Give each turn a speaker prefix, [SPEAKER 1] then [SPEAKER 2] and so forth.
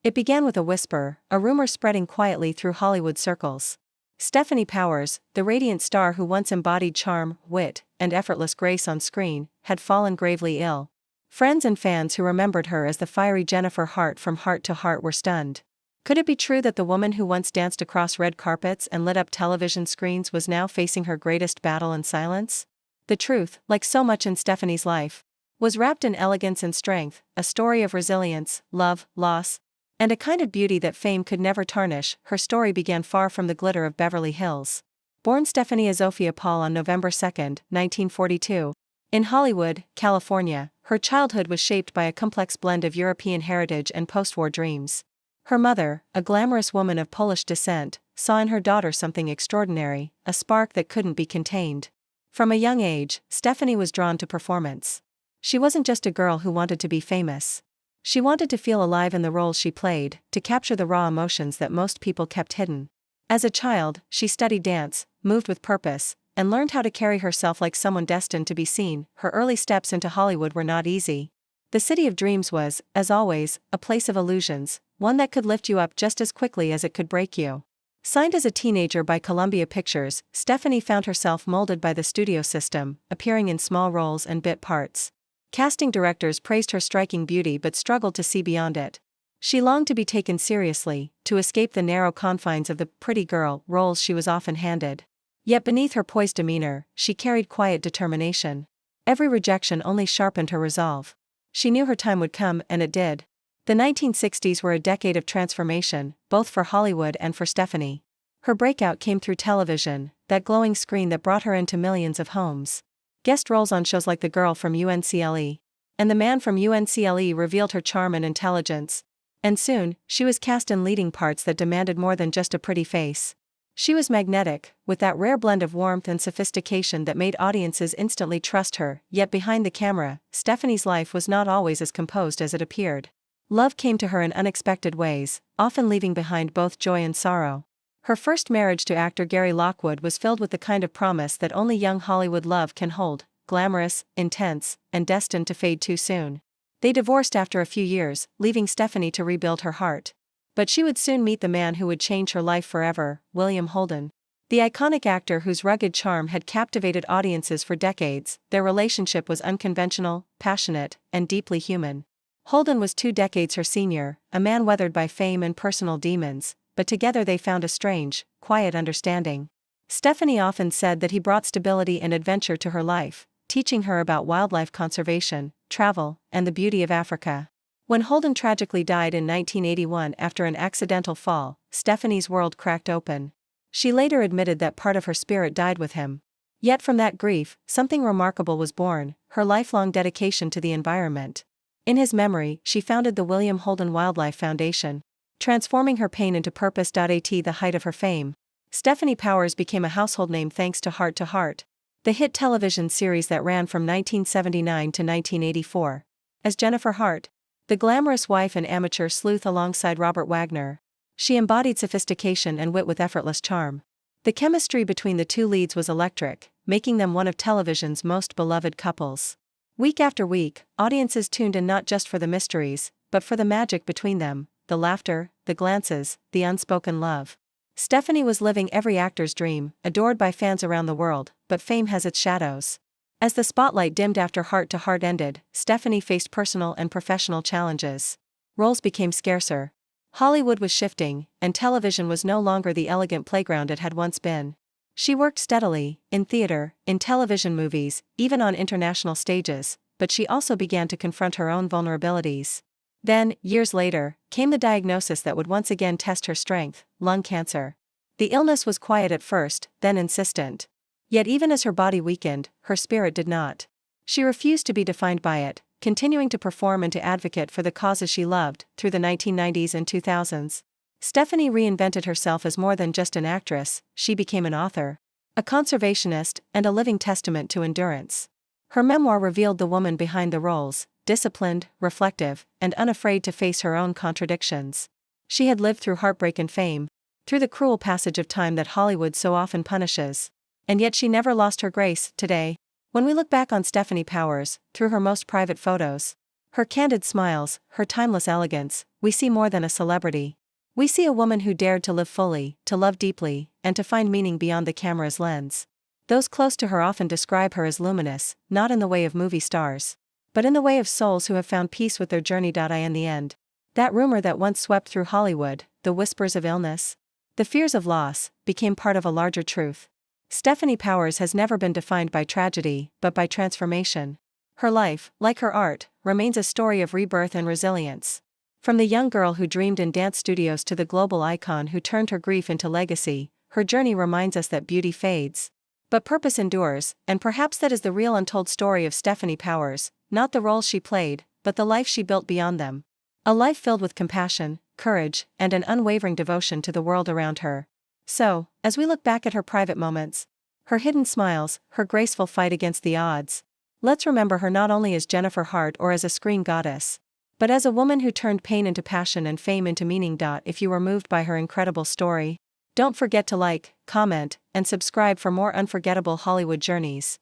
[SPEAKER 1] It began with a whisper, a rumor spreading quietly through Hollywood circles. Stefanie Powers, the radiant star who once embodied charm, wit, and effortless grace on screen, had fallen gravely ill. Friends and fans who remembered her as the fiery Jennifer Hart from Heart to Heart were stunned. Could it be true that the woman who once danced across red carpets and lit up television screens was now facing her greatest battle in silence? The truth, like so much in Stefanie's life, was wrapped in elegance and strength, a story of resilience, love, loss, and a kind of beauty that fame could never tarnish. Her story began far from the glitter of Beverly Hills. Born Stefanie Azofia Paul on November 2, 1942, in Hollywood, California, her childhood was shaped by a complex blend of European heritage and post-war dreams. Her mother, a glamorous woman of Polish descent, saw in her daughter something extraordinary, a spark that couldn't be contained. From a young age, Stefanie was drawn to performance. She wasn't just a girl who wanted to be famous. She wanted to feel alive in the roles she played, to capture the raw emotions that most people kept hidden. As a child, she studied dance, moved with purpose, and learned how to carry herself like someone destined to be seen. Her early steps into Hollywood were not easy. The City of Dreams was, as always, a place of illusions, one that could lift you up just as quickly as it could break you. Signed as a teenager by Columbia Pictures, Stefanie found herself molded by the studio system, appearing in small roles and bit parts. Casting directors praised her striking beauty but struggled to see beyond it. She longed to be taken seriously, to escape the narrow confines of the pretty girl roles she was often handed. Yet beneath her poised demeanor, she carried quiet determination. Every rejection only sharpened her resolve. She knew her time would come, and it did. The 1960s were a decade of transformation, both for Hollywood and for Stefanie. Her breakout came through television, that glowing screen that brought her into millions of homes. Guest roles on shows like The Girl from UNCLE and The Man from UNCLE revealed her charm and intelligence. And soon, she was cast in leading parts that demanded more than just a pretty face. She was magnetic, with that rare blend of warmth and sophistication that made audiences instantly trust her. Yet behind the camera, Stefanie's life was not always as composed as it appeared. Love came to her in unexpected ways, often leaving behind both joy and sorrow. Her first marriage to actor Gary Lockwood was filled with the kind of promise that only young Hollywood love can hold, glamorous, intense, and destined to fade too soon. They divorced after a few years, leaving Stefanie to rebuild her heart. But she would soon meet the man who would change her life forever, William Holden. The iconic actor whose rugged charm had captivated audiences for decades. Their relationship was unconventional, passionate, and deeply human. Holden was 2 decades her senior, a man weathered by fame and personal demons, but together they found a strange, quiet understanding. Stefanie often said that he brought stability and adventure to her life, teaching her about wildlife conservation, travel, and the beauty of Africa. When Holden tragically died in 1981 after an accidental fall, Stefanie's world cracked open. She later admitted that part of her spirit died with him. Yet from that grief, something remarkable was born, her lifelong dedication to the environment. In his memory, she founded the William Holden Wildlife Foundation, transforming her pain into purpose. At the height of her fame, Stefanie Powers became a household name thanks to Heart, the hit television series that ran from 1979 to 1984. As Jennifer Hart, the glamorous wife and amateur sleuth alongside Robert Wagner, she embodied sophistication and wit with effortless charm. The chemistry between the two leads was electric, making them one of television's most beloved couples. Week after week, audiences tuned in not just for the mysteries, but for the magic between them, the laughter, the glances, the unspoken love. Stefanie was living every actor's dream, adored by fans around the world, but fame has its shadows. As the spotlight dimmed after Heart ended, Stefanie faced personal and professional challenges. Roles became scarcer. Hollywood was shifting, and television was no longer the elegant playground it had once been. She worked steadily, in theater, in television movies, even on international stages, but she also began to confront her own vulnerabilities. Then, years later, came the diagnosis that would once again test her strength: lung cancer. The illness was quiet at first, then insistent. Yet even as her body weakened, her spirit did not. She refused to be defined by it, continuing to perform and to advocate for the causes she loved. Through the 1990s and 2000s, Stefanie reinvented herself as more than just an actress. She became an author, a conservationist, and a living testament to endurance. Her memoir revealed the woman behind the roles, disciplined, reflective, and unafraid to face her own contradictions. She had lived through heartbreak and fame, through the cruel passage of time that Hollywood so often punishes. And yet she never lost her grace. Today, when we look back on Stefanie Powers, through her most private photos, Her candid smiles, her timeless elegance, we see more than a celebrity. We see a woman who dared to live fully, to love deeply, and to find meaning beyond the camera's lens. Those close to her often describe her as luminous, not in the way of movie stars, but in the way of souls who have found peace with their journey. In the end, that rumor that once swept through Hollywood, the whispers of illness, the fears of loss, became part of a larger truth. Stefanie Powers has never been defined by tragedy, but by transformation. Her life, like her art, remains a story of rebirth and resilience. From the young girl who dreamed in dance studios to the global icon who turned her grief into legacy, her journey reminds us that beauty fades, but purpose endures, and perhaps that is the real untold story of Stefanie Powers, not the roles she played, but the life she built beyond them. A life filled with compassion, courage, and an unwavering devotion to the world around her. So, as we look back at her private moments, her hidden smiles, her graceful fight against the odds, let's remember her not only as Jennifer Hart or as a screen goddess, but as a woman who turned pain into passion and fame into meaning. If you were moved by her incredible story, don't forget to like, comment, and subscribe for more unforgettable Hollywood journeys.